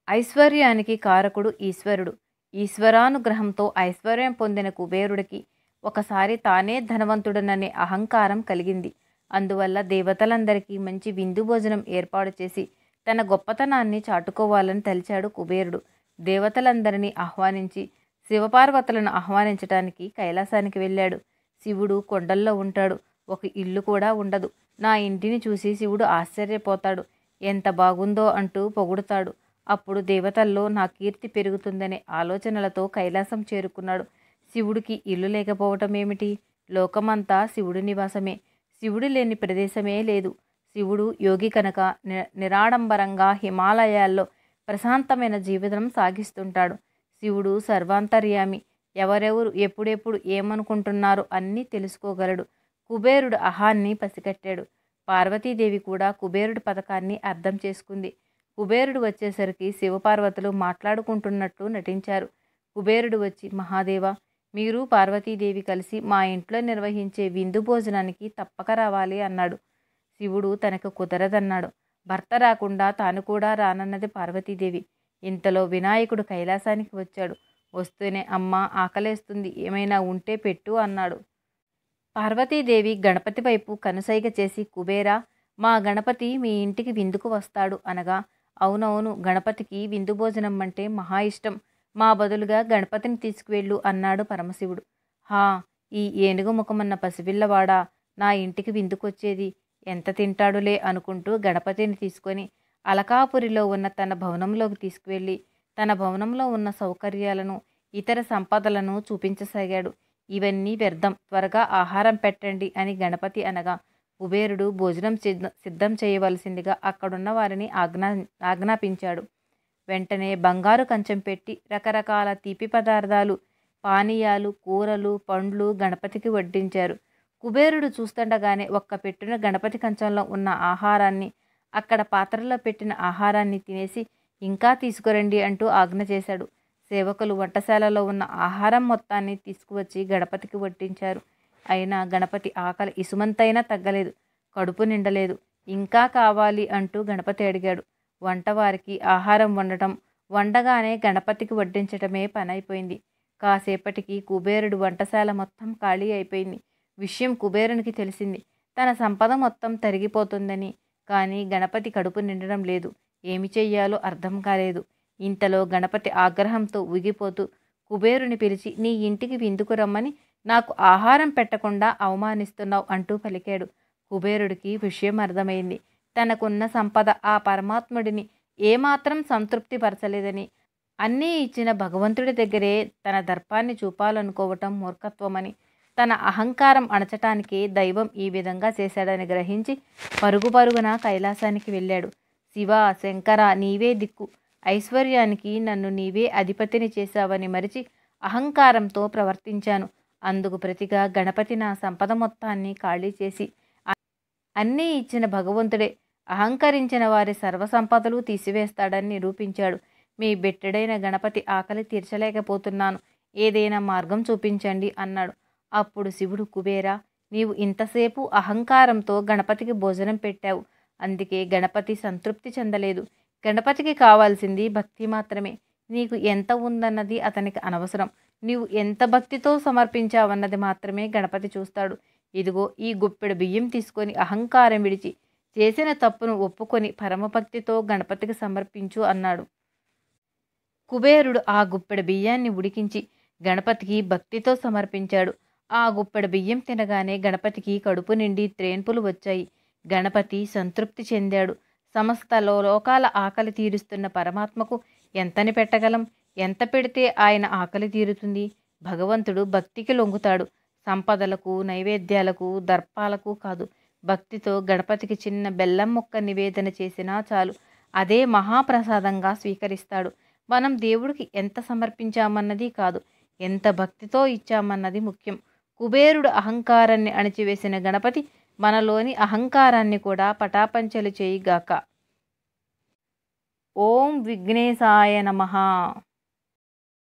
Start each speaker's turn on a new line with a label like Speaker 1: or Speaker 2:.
Speaker 1: ఐశ్వర్యానికి కారకుడు ఈశ్వరుడు. ఈశ్వరానుగ్రహంతో ఐశ్వర్యం పొందిన కుబేరుడికి ఒకసారి తానే ధనవంతుడననే అహంకారం కలిగింది. అందువల్ల దేవతలందరికీ మంచి విందు భోజనం ఏర్పాటు చేసి తన గొప్పతనాన్ని చాటుకోవాలని తలిచాడు కుబేరుడు. దేవతలందరినీ ఆహ్వానించి శివపార్వతులను ఆహ్వానించటానికి కైలాసానికి వెళ్ళాడు. శివుడు కొండల్లో ఉంటాడు. ఒక ఇల్లు కూడా ఉండదు. నా ఇంటిని చూసి శివుడు ఆశ్చర్యపోతాడు. ఎంత బాగుందో అంటూ పొగుడుతాడు. అప్పుడు దేవతల్లో నా కీర్తి పెరుగుతుందనే ఆలోచనలతో కైలాసం చేరుకున్నాడు. శివుడికి ఇల్లు లేకపోవటం ఏమిటి? లోకమంతా శివుడి నివాసమే. శివుడు లేని ప్రదేశమే లేదు. శివుడు యోగి కనుక నిరాడంబరంగా హిమాలయాల్లో ప్రశాంతమైన జీవితం సాగిస్తుంటాడు. శివుడు సర్వాంతర్యామి. ఎవరెవరు ఎప్పుడెప్పుడు ఏమనుకుంటున్నారో అన్నీ తెలుసుకోగలడు. కుబేరుడు అహాన్ని పసిగట్టాడు. పార్వతీదేవి కూడా కుబేరుడి పథకాన్ని అర్థం చేసుకుంది. కుబేరుడు వచ్చేసరికి శివపార్వతులు మాట్లాడుకుంటున్నట్లు నటించారు. కుబేరుడు వచ్చి, మహాదేవ, మీరు పార్వతీదేవి కలిసి మా ఇంట్లో నిర్వహించే విందు భోజనానికి తప్పక రావాలి అన్నాడు. శివుడు తనకు కుదరదన్నాడు. భర్త రాకుండా తాను కూడా రానన్నది పార్వతీదేవి. ఇంతలో వినాయకుడు కైలాసానికి వచ్చాడు. వస్తూనే, అమ్మ, ఆకలేస్తుంది, ఏమైనా ఉంటే పెట్టు అన్నాడు. పార్వతీదేవి గణపతి వైపు కనుసైగ చేసి, కుబేరా, మా గణపతి మీ ఇంటికి విందుకు వస్తాడు అనగా, అవునవును, గణపతికి విందు భోజనం అంటే మహా ఇష్టం. మా బదులుగా గణపతిని తీసుకువెళ్ళు అన్నాడు పరమశివుడు. హా, ఈ ఏనుగు ముఖమన్న పసిపిల్లవాడా నా ఇంటికి విందుకొచ్చేది? ఎంత తింటాడులే అనుకుంటూ గణపతిని తీసుకొని అలకాపురిలో ఉన్న తన భవనంలోకి తీసుకువెళ్ళి తన భవనంలో ఉన్న సౌకర్యాలను, ఇతర సంపదలను చూపించసాగాడు. ఇవన్నీ వ్యర్థం, త్వరగా ఆహారం పెట్టండి అని గణపతి అనగా కుబేరుడు భోజనం సిద్ధం చేయవలసిందిగా అక్కడున్న వారిని ఆజ్ఞాపించాడు. వెంటనే బంగారు కంచం పెట్టి రకరకాల తీపి పదార్థాలు, పానీయాలు, కూరలు, పండ్లు గణపతికి వడ్డించారు. కుబేరుడు చూస్తుండగానే ఒక్క పెట్టున గణపతి కంచంలో ఉన్న ఆహారాన్ని, అక్కడ పాత్రలో పెట్టిన ఆహారాన్ని తినేసి ఇంకా తీసుకురండి అంటూ ఆజ్ఞ చేశాడు. సేవకులు వంటశాలలో ఉన్న ఆహారం మొత్తాన్ని తీసుకువచ్చి గణపతికి వడ్డించారు. అయినా గణపతి ఆకలి ఇసుమంతైనా తగ్గలేదు. కడుపు నిండలేదు. ఇంకా కావాలి అంటూ గణపతి అడిగాడు. వంటవారికి ఆహారం వండటం, వండగానే గణపతికి వడ్డించటమే పనైపోయింది. కాసేపటికి కుబేరుడు వంటశాల మొత్తం ఖాళీ అయిపోయింది. విషయం కుబేరునికి తెలిసింది. తన సంపద మొత్తం తరిగిపోతుందని. కానీ గణపతి కడుపు నిండడం లేదు. ఏమి చెయ్యాలో అర్థం కాలేదు. ఇంతలో గణపతి ఆగ్రహంతో ఊగిపోతూ కుబేరుని పిలిచి, నీ ఇంటికి విందుకు రమ్మని నాకు ఆహారం పెట్టకుండా అవమానిస్తున్నావు అంటూ పలికాడు. కుబేరుడికి విషయం అర్థమైంది. తనకున్న సంపద ఆ పరమాత్ముడిని ఏమాత్రం సంతృప్తి పరచలేదని, అన్నీ ఇచ్చిన భగవంతుడి దగ్గరే తన దర్పాన్ని చూపాలనుకోవటం మూర్ఖత్వమని, తన అహంకారం అణచటానికే దైవం ఈ విధంగా చేశాడని గ్రహించి పరుగు పరుగున కైలాసానికి వెళ్ళాడు. శివ, శంకర, నీవే దిక్కు. ఐశ్వర్యానికి నన్ను నీవే అధిపతిని చేశావని మరిచి అహంకారంతో ప్రవర్తించాను. అందుకు ప్రతిగా గణపతి నా సంపద మొత్తాన్ని ఖాళీ చేసి అన్నీ ఇచ్చిన భగవంతుడే అహంకరించిన వారి సర్వసంపదలు తీసివేస్తాడని నిరూపించాడు. మీ బిడ్డడైన గణపతి ఆకలి తీర్చలేకపోతున్నాను, ఏదైనా మార్గం చూపించండి అన్నాడు. అప్పుడు శివుడు, కుబేరా, నీవు ఇంతసేపు అహంకారంతో గణపతికి భోజనం పెట్టావు. అందుకే గణపతి సంతృప్తి చెందలేదు. గణపతికి కావాల్సింది భక్తి మాత్రమే. నీకు ఎంత ఉందన్నది అతనికి అనవసరం. నీవు ఎంత భక్తితో సమర్పించావన్నది మాత్రమే గణపతి చూస్తాడు. ఇదిగో ఈ గుప్పెడు బియ్యం తీసుకొని అహంకారం విడిచి చేసిన తప్పును ఒప్పుకొని పరమభక్తితో గణపతికి సమర్పించు అన్నాడు. కుబేరుడు ఆ గుప్పెడు బియ్యాన్ని ఉడికించి గణపతికి భక్తితో సమర్పించాడు. ఆ గుప్పెడు బియ్యం తినగానే గణపతికి కడుపు నిండి త్రేన్పులు వచ్చాయి. గణపతి సంతృప్తి చెందాడు. సమస్త లోకాల ఆకలి తీరుస్తున్న పరమాత్మకు ఎంతని పెట్టగలం? ఎంత పెడితే ఆయన ఆకలి తీరుతుంది? భగవంతుడు భక్తికి లొంగుతాడు. సంపదలకు, నైవేద్యాలకు, దర్పాలకు కాదు. భక్తితో గణపతికి చిన్న బెల్లం ముక్క నివేదన చేసినా చాలు, అదే మహాప్రసాదంగా స్వీకరిస్తాడు. మనం దేవుడికి ఎంత సమర్పించామన్నది కాదు, ఎంత భక్తితో ఇచ్చామన్నది ముఖ్యం. కుబేరుడు అహంకారాన్ని అణిచివేసిన గణపతి మనలోని అహంకారాన్ని కూడా పటాపంచలు చేయిగాక. ఓం విఘ్నేశాయ నమః.